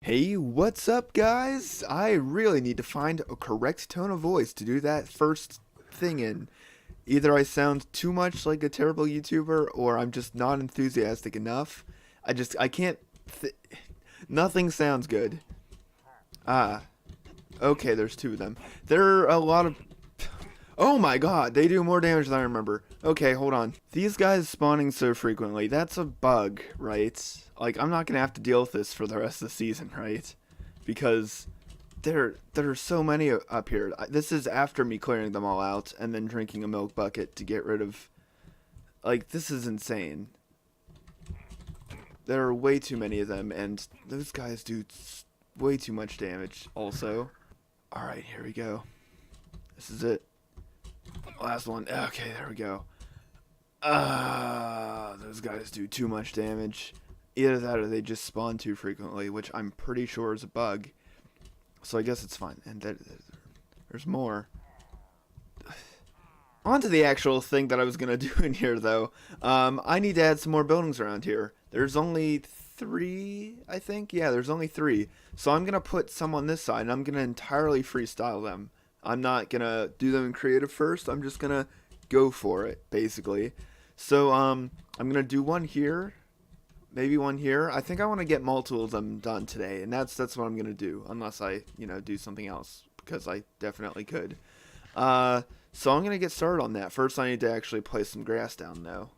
Hey, what's up, guys? I really need to find a correct tone of voice to do that first thing in. Either I sound too much like a terrible YouTuber, or I'm just not enthusiastic enough. I can't. Nothing sounds good. Ah, okay, there's two of them. There are a lot of. Oh my god, they do more damage than I remember. Okay, hold on. These guys spawning so frequently, that's a bug, right? Like, I'm not gonna have to deal with this for the rest of the season, right? Because there are so many up here. This is after me clearing them all out and then drinking a milk bucket to get rid of. Like, this is insane. There are way too many of them, and those guys do way too much damage also. Alright, here we go. This is it. Last one. Okay, there we go. Those guys do too much damage. Either that or they just spawn too frequently, which I'm pretty sure is a bug. So I guess it's fine. And there's more. On to the actual thing that I was going to do in here, though. I need to add some more buildings around here. There's only 3, I think. Yeah, there's only 3. So I'm going to put some on this side, and I'm going to entirely freestyle them. I'm not going to do them in creative first. I'm just going to go for it, basically. So I'm going to do one here. Maybe one here. I think I want to get multiple of them done today, and that's what I'm gonna do, unless I do something else, because I definitely could. So I'm gonna get started on that. First, I need to actually place some grass down, though.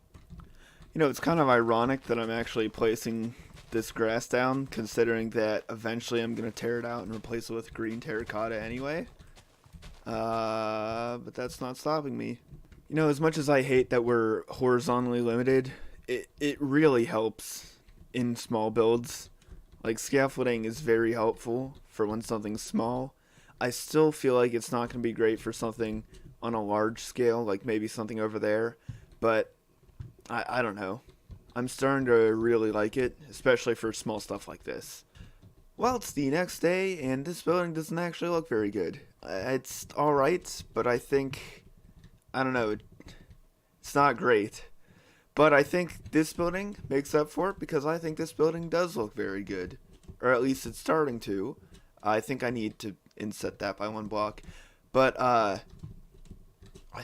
It's kind of ironic that I'm actually placing this grass down, considering that eventually I'm gonna tear it out and replace it with green terracotta anyway. But that's not stopping me. As much as I hate that we're horizontally limited, it really helps in small builds. Like, scaffolding is very helpful for when something's small. I still feel like it's not going to be great for something on a large scale, like maybe something over there, but I don't know. I'm starting to really like it, especially for small stuff like this. Well, it's the next day, and this building doesn't actually look very good. It's alright, but I don't know, it's not great. But I think this building makes up for it, because I think this building does look very good. Or at least it's starting to. I think I need to inset that by 1 block. But I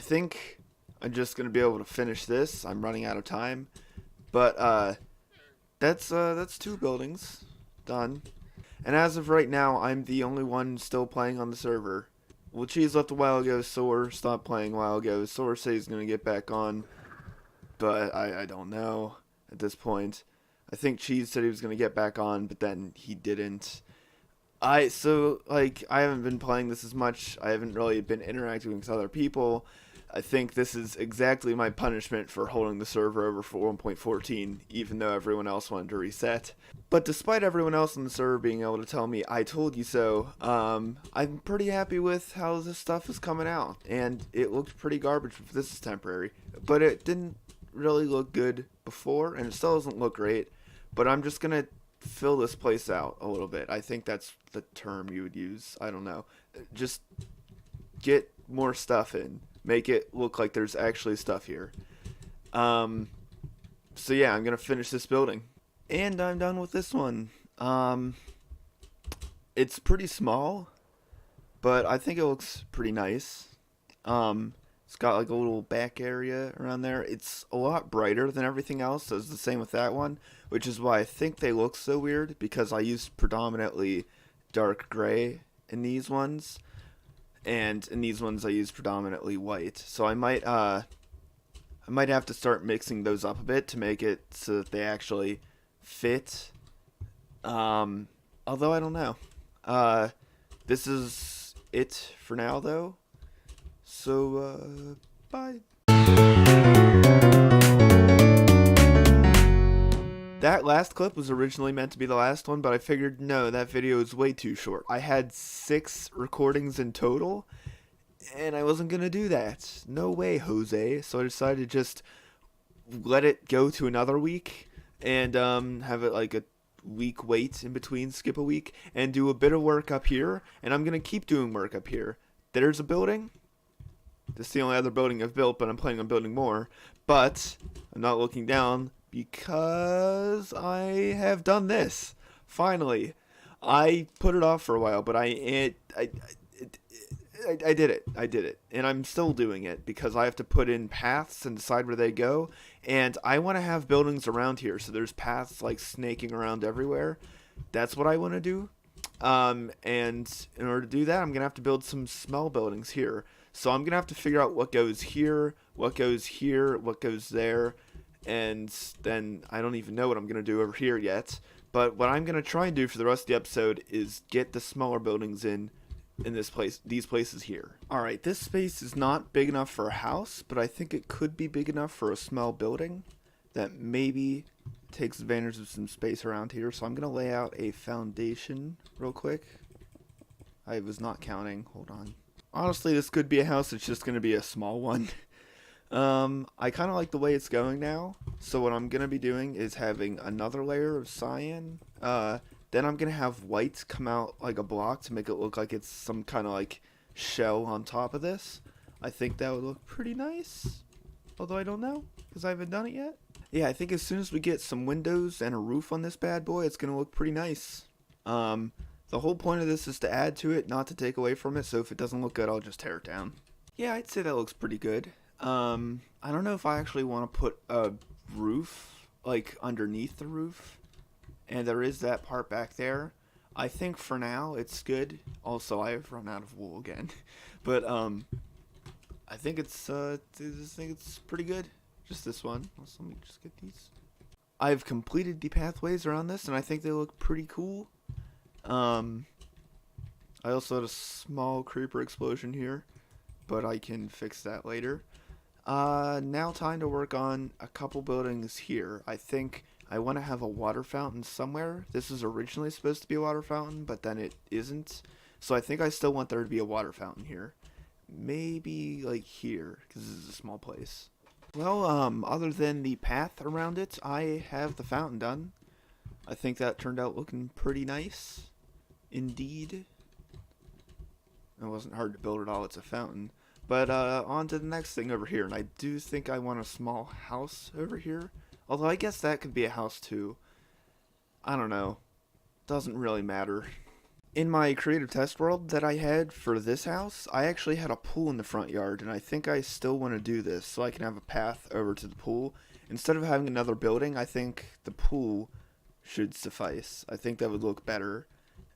think I'm just going to be able to finish this. I'm running out of time. But that's 2 buildings done. And as of right now, I'm the only one still playing on the server. Well, Cheese left a while ago. Soar stopped playing a while ago. Soar says he's going to get back on. But I don't know at this point. I think Cheese said he was going to get back on, but then he didn't. I haven't been playing this as much. I haven't really been interacting with other people. I think this is exactly my punishment for holding the server over for 1.14, even though everyone else wanted to reset. But despite everyone else on the server being able to tell me, I told you so, I'm pretty happy with how this stuff is coming out. And it looked pretty garbage if this is temporary. But it didn't really look good before, and it still doesn't look great, but I'm just gonna fill this place out a little bit. I think that's the term you would use. I don't know. Just get more stuff in. Make it look like there's actually stuff here. So yeah, I'm gonna finish this building. And I'm done with this one. It's pretty small, but I think it looks pretty nice. It's got like a little back area around there. It's a lot brighter than everything else, so it's the same with that one, which is why I think they look so weird, because I used predominantly dark gray in these ones, and in these ones I used predominantly white. So I might have to start mixing those up a bit to make it so that they actually fit. Although I don't know. This is it for now, though. So, bye. That last clip was originally meant to be the last one, but I figured, no, that video is way too short. I had 6 recordings in total, and I wasn't going to do that. No way, Jose. So I decided to just let it go to another week, and have it like a week wait in between, skip a week, and do a bit of work up here, and I'm going to keep doing work up here. There's a building. This is the only other building I've built, but I'm planning on building more. But I'm not looking down because I have done this. Finally. I put it off for a while, but I did it. I did it. And I'm still doing it because I have to put in paths and decide where they go. And I want to have buildings around here. So there's paths like snaking around everywhere. That's what I want to do. And in order to do that, I'm going to have to build some small buildings here. So I'm going to have to figure out what goes here, what goes here, what goes there. And then I don't even know what I'm going to do over here yet. But what I'm going to try and do for the rest of the episode is get the smaller buildings in these places here. Alright, this space is not big enough for a house, but I think it could be big enough for a small building that maybe takes advantage of some space around here. So I'm going to lay out a foundation real quick. I was not counting. Hold on. Honestly, this could be a house. It's just going to be a small one. I kind of like the way it's going now. So what I'm going to be doing is having another layer of cyan. Then I'm going to have white come out like a block to make it look like it's some kind of like shell on top of this. I think that would look pretty nice. Although I don't know because I haven't done it yet. Yeah, I think as soon as we get some windows and a roof on this bad boy, it's going to look pretty nice. The whole point of this is to add to it, not to take away from it. So if it doesn't look good, I'll just tear it down. Yeah, I'd say that looks pretty good. I don't know if I actually want to put a roof like underneath the roof. And there is that part back there. I think for now it's good. Also, I have run out of wool again. But I think it's pretty good. Just this one. Let me just get these. I've completed the pathways around this, and I think they look pretty cool. I also had a small creeper explosion here, but I can fix that later. Now time to work on a couple buildings here. I think I want to have a water fountain somewhere. This was originally supposed to be a water fountain, but then it isn't. So I think I still want there to be a water fountain here. Maybe like here, because this is a small place. Well, other than the path around it, I have the fountain done. I think that turned out looking pretty nice. Indeed. It wasn't hard to build at all, it's a fountain. But on to the next thing over here, and I do think I want a small house over here. Although I guess that could be a house too. I don't know. Doesn't really matter. In my creative test world that I had for this house, I actually had a pool in the front yard, and I think I still want to do this so I can have a path over to the pool. Instead of having another building, I think the pool should suffice. I think that would look better.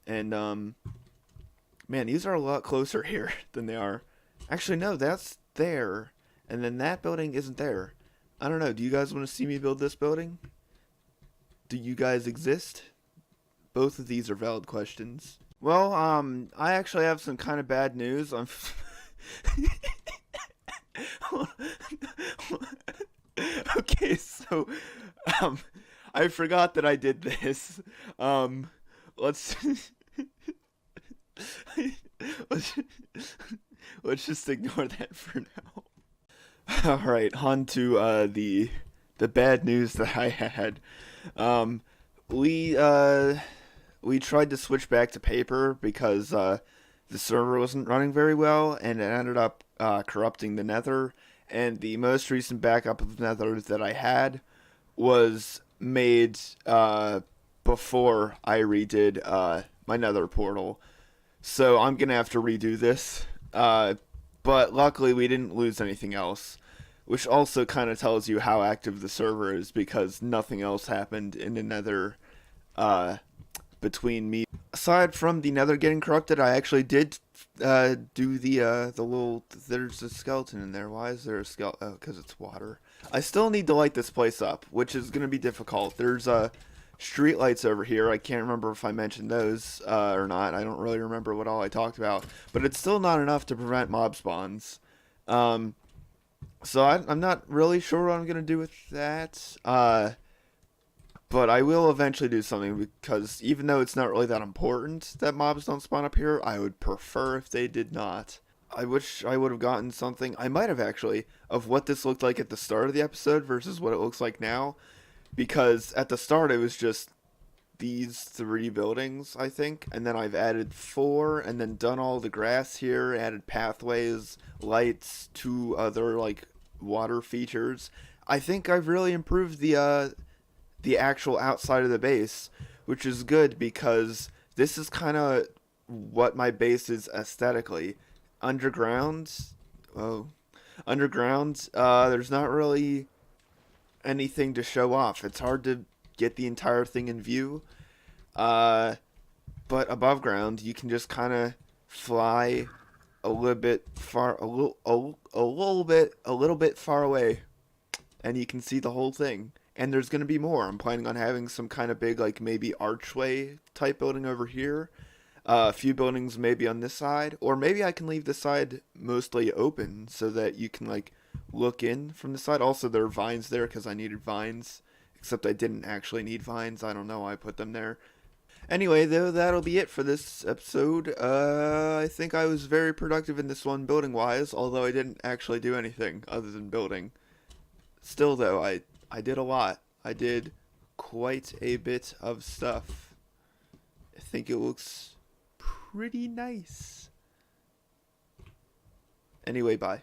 And, man, these are a lot closer here than they are. Actually, no, that's there. And then that building isn't there. I don't know. Do you guys want to see me build this building? Do you guys exist? Both of these are valid questions. Well, I actually have some kind of bad news. Okay, so, I forgot that I did this. Let's, let's, let's just ignore that for now. Alright, on to the bad news that I had. We tried to switch back to paper because the server wasn't running very well, and it ended up corrupting the nether. And the most recent backup of nether that I had was made before I redid my nether portal. So I'm going to have to redo this. But luckily we didn't lose anything else, which also kind of tells you how active the server is because nothing else happened in the nether between me. Aside from the nether getting corrupted, I actually did do the little, there's a skeleton in there. Why is there a skeleton? Oh, because it's water. I still need to light this place up, which is going to be difficult. There's street lights over here. I can't remember if I mentioned those or not. I don't really remember what all I talked about, but it's still not enough to prevent mob spawns. So I'm not really sure what I'm going to do with that. But I will eventually do something because even though it's not really that important that mobs don't spawn up here, I would prefer if they did not. I wish I would have gotten something, I might have actually, of what this looked like at the start of the episode versus what it looks like now. Because at the start it was just these 3 buildings, I think. And then I've added 4 and then done all the grass here, added pathways, lights, 2 other like water features. I think I've really improved the actual outside of the base, which is good because this is kind of what my base is aesthetically. Underground, oh, underground, there's not really anything to show off. It's hard to get the entire thing in view. Uh, but above ground, you can just kind of fly a little bit far, a little bit far away, and you can see the whole thing. And there's gonna be more. I'm planning on having some kind of big, like maybe archway type building over here. A few buildings maybe on this side, or maybe I can leave this side mostly open so that you can like look in from the side. Also, there are vines there because I needed vines, except I didn't actually need vines. I don't know why I put them there. Anyway, though, that'll be it for this episode. I think I was very productive in this one building wise, although I didn't actually do anything other than building. Still, though, I did a lot. I did quite a bit of stuff. I think it looks pretty nice. Anyway, bye.